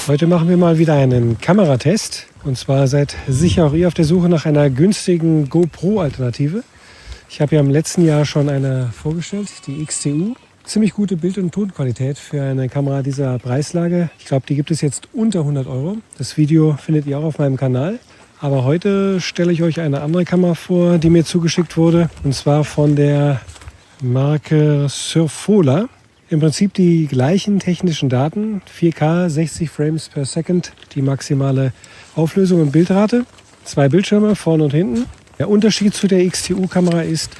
Heute machen wir mal wieder einen Kameratest. Und zwar seid sicher auch ihr auf der Suche nach einer günstigen GoPro-Alternative. Ich habe ja im letzten Jahr schon eine vorgestellt, die XTU. Ziemlich gute Bild- und Tonqualität für eine Kamera dieser Preislage. Ich glaube, die gibt es jetzt unter 100 Euro. Das Video findet ihr auch auf meinem Kanal. Aber heute stelle ich euch eine andere Kamera vor, die mir zugeschickt wurde. Und zwar von der Marke Surfola. Im Prinzip die gleichen technischen Daten, 4K, 60 Frames per Second, die maximale Auflösung und Bildrate, 2 Bildschirme vorne und hinten. Der Unterschied zu der XTU-Kamera ist,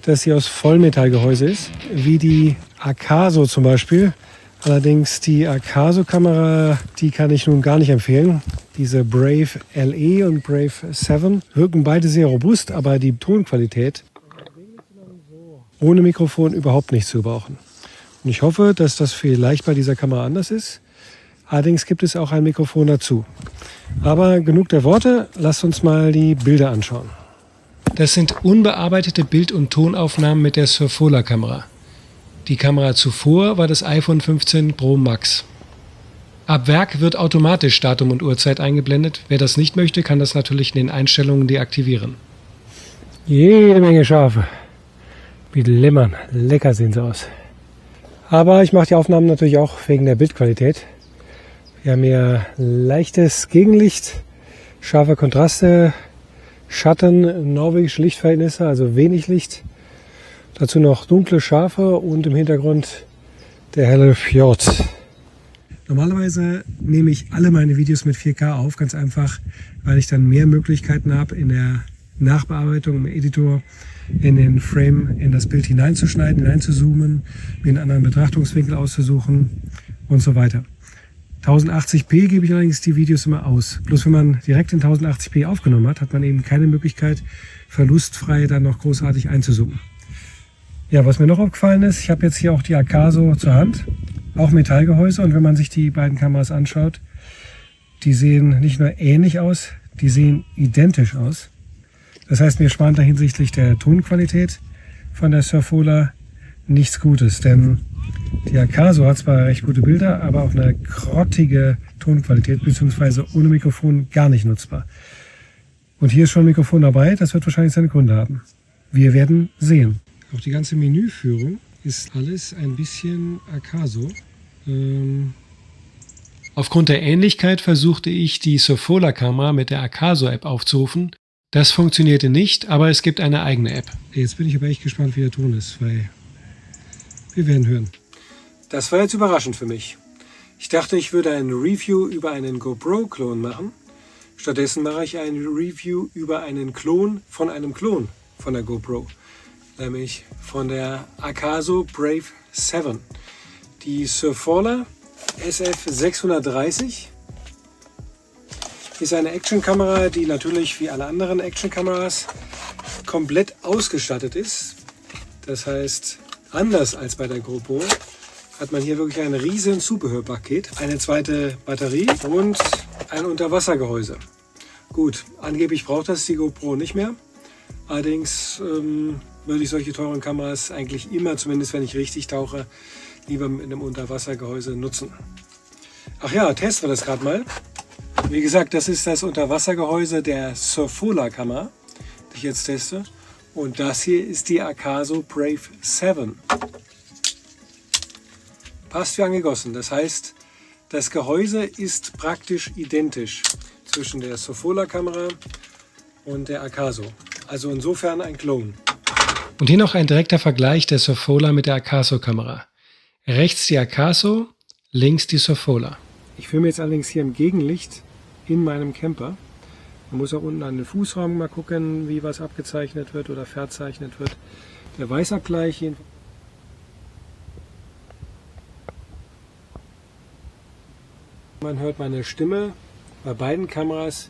dass sie aus Vollmetallgehäuse ist, wie die Akaso zum Beispiel. Allerdings die Akaso-Kamera, die kann ich nun gar nicht empfehlen. Diese Brave LE und Brave 7 wirken beide sehr robust, aber die Tonqualität ohne Mikrofon überhaupt nicht zu gebrauchen. Und ich hoffe, dass das vielleicht bei dieser Kamera anders ist. Allerdings gibt es auch ein Mikrofon dazu. Aber genug der Worte, lasst uns mal die Bilder anschauen. Das sind unbearbeitete Bild- und Tonaufnahmen mit der Surfola-Kamera. Die Kamera zuvor war das iPhone 15 Pro Max. Ab Werk wird automatisch Datum und Uhrzeit eingeblendet. Wer das nicht möchte, kann das natürlich in den Einstellungen deaktivieren. Jede Menge Schafe. Wie Lämmern. Lecker sehen sie aus. Aber ich mache die Aufnahmen natürlich auch wegen der Bildqualität. Wir haben hier leichtes Gegenlicht, scharfe Kontraste, Schatten, norwegische Lichtverhältnisse, also wenig Licht. Dazu noch dunkle Schafe und im Hintergrund der helle Fjord. Normalerweise nehme ich alle meine Videos mit 4K auf, ganz einfach, weil ich dann mehr Möglichkeiten habe in der Nachbearbeitung, im Editor, in den Frame, in das Bild hineinzuschneiden, hineinzuzoomen, mir einen anderen Betrachtungswinkel auszusuchen und so weiter. 1080p gebe ich allerdings die Videos immer aus. Bloß wenn man direkt in 1080p aufgenommen hat, hat man eben keine Möglichkeit, verlustfrei dann noch großartig einzuzoomen. Ja, was mir noch aufgefallen ist, ich habe jetzt hier auch die Akaso zur Hand, auch Metallgehäuse, und wenn man sich die beiden Kameras anschaut, die sehen nicht nur ähnlich aus, die sehen identisch aus. Das heißt, mir spart da hinsichtlich der Tonqualität von der Surfola nichts Gutes, denn die Akaso hat zwar recht gute Bilder, aber auch eine grottige Tonqualität, beziehungsweise ohne Mikrofon gar nicht nutzbar. Und hier ist schon ein Mikrofon dabei, das wird wahrscheinlich seine Gründe haben. Wir werden sehen. Auch die ganze Menüführung ist alles ein bisschen Akaso. Aufgrund der Ähnlichkeit versuchte ich die Surfola-Kamera mit der Akaso-App aufzurufen. Das funktionierte nicht, aber es gibt eine eigene App. Jetzt bin ich aber echt gespannt, wie der Ton ist, weil wir werden hören. Das war jetzt überraschend für mich. Ich dachte, ich würde ein Review über einen GoPro-Klon machen. Stattdessen mache ich ein Review über einen Klon von der GoPro. Nämlich von der Akaso Brave 7. Die Surfola SF630 ist eine Actionkamera, die natürlich wie alle anderen Actionkameras komplett ausgestattet ist. Das heißt, anders als bei der GoPro hat man hier wirklich ein riesen Zubehörpaket, eine zweite Batterie und ein Unterwassergehäuse. Gut, angeblich braucht das die GoPro nicht mehr. Allerdings würde ich solche teuren Kameras eigentlich immer, zumindest wenn ich richtig tauche, lieber mit einem Unterwassergehäuse nutzen. Ach ja, testen wir das gerade mal. Wie gesagt, das ist das Unterwassergehäuse der Surfola-Kamera, die ich jetzt teste. Und das hier ist die Akaso Brave 7. Passt wie angegossen. Das heißt, das Gehäuse ist praktisch identisch zwischen der Surfola-Kamera und der Akaso. Also insofern ein Klon. Und hier noch ein direkter Vergleich der Surfola mit der Akaso-Kamera. Rechts die Akaso, links die Surfola. Ich filme jetzt allerdings hier im Gegenlicht in meinem Camper. Man muss auch unten an den Fußraum mal gucken, wie was abgezeichnet wird oder verzeichnet wird. Der Weißabgleich hier. Man hört meine Stimme bei beiden Kameras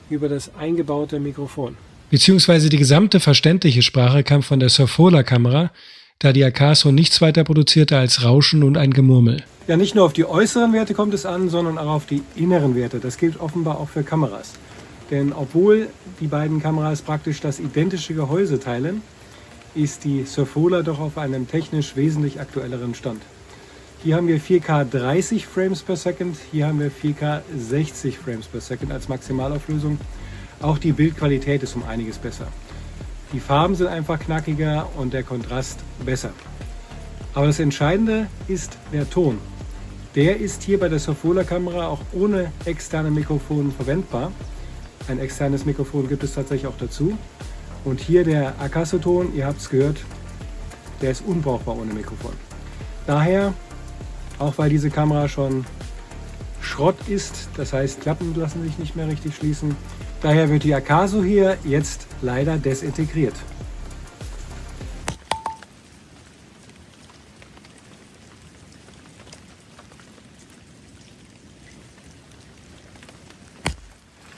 über das eingebaute Mikrofon. Beziehungsweise die gesamte verständliche Sprache kam von der Surfola-Kamera, da die Akaso nichts weiter produzierte als Rauschen und ein Gemurmel. Ja, nicht nur auf die äußeren Werte kommt es an, sondern auch auf die inneren Werte. Das gilt offenbar auch für Kameras. Denn obwohl die beiden Kameras praktisch das identische Gehäuse teilen, ist die Surfola doch auf einem technisch wesentlich aktuelleren Stand. Hier haben wir 4K 30 Frames per Second, hier haben wir 4K 60 Frames per Second als Maximalauflösung. Auch die Bildqualität ist um einiges besser. Die Farben sind einfach knackiger und der Kontrast besser. Aber das Entscheidende ist der Ton. Der ist hier bei der Sofola-Kamera auch ohne externe Mikrofon verwendbar. Ein externes Mikrofon gibt es tatsächlich auch dazu. Und hier der Akaso-Ton, ihr habt es gehört, der ist unbrauchbar ohne Mikrofon. Daher, auch weil diese Kamera schon Schrott ist, das heißt Klappen lassen sich nicht mehr richtig schließen, daher wird die Akaso hier jetzt leider desintegriert.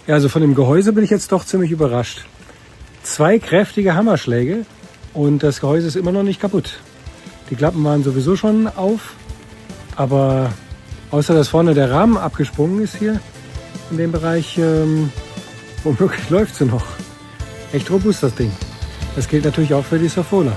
Ja, also von dem Gehäuse bin ich jetzt doch ziemlich überrascht. 2 kräftige Hammerschläge und das Gehäuse ist immer noch nicht kaputt. Die Klappen waren sowieso schon auf, aber außer dass vorne der Rahmen abgesprungen ist hier in dem Bereich, womöglich läuft sie noch. Echt robust das Ding. Das gilt natürlich auch für die Sofola.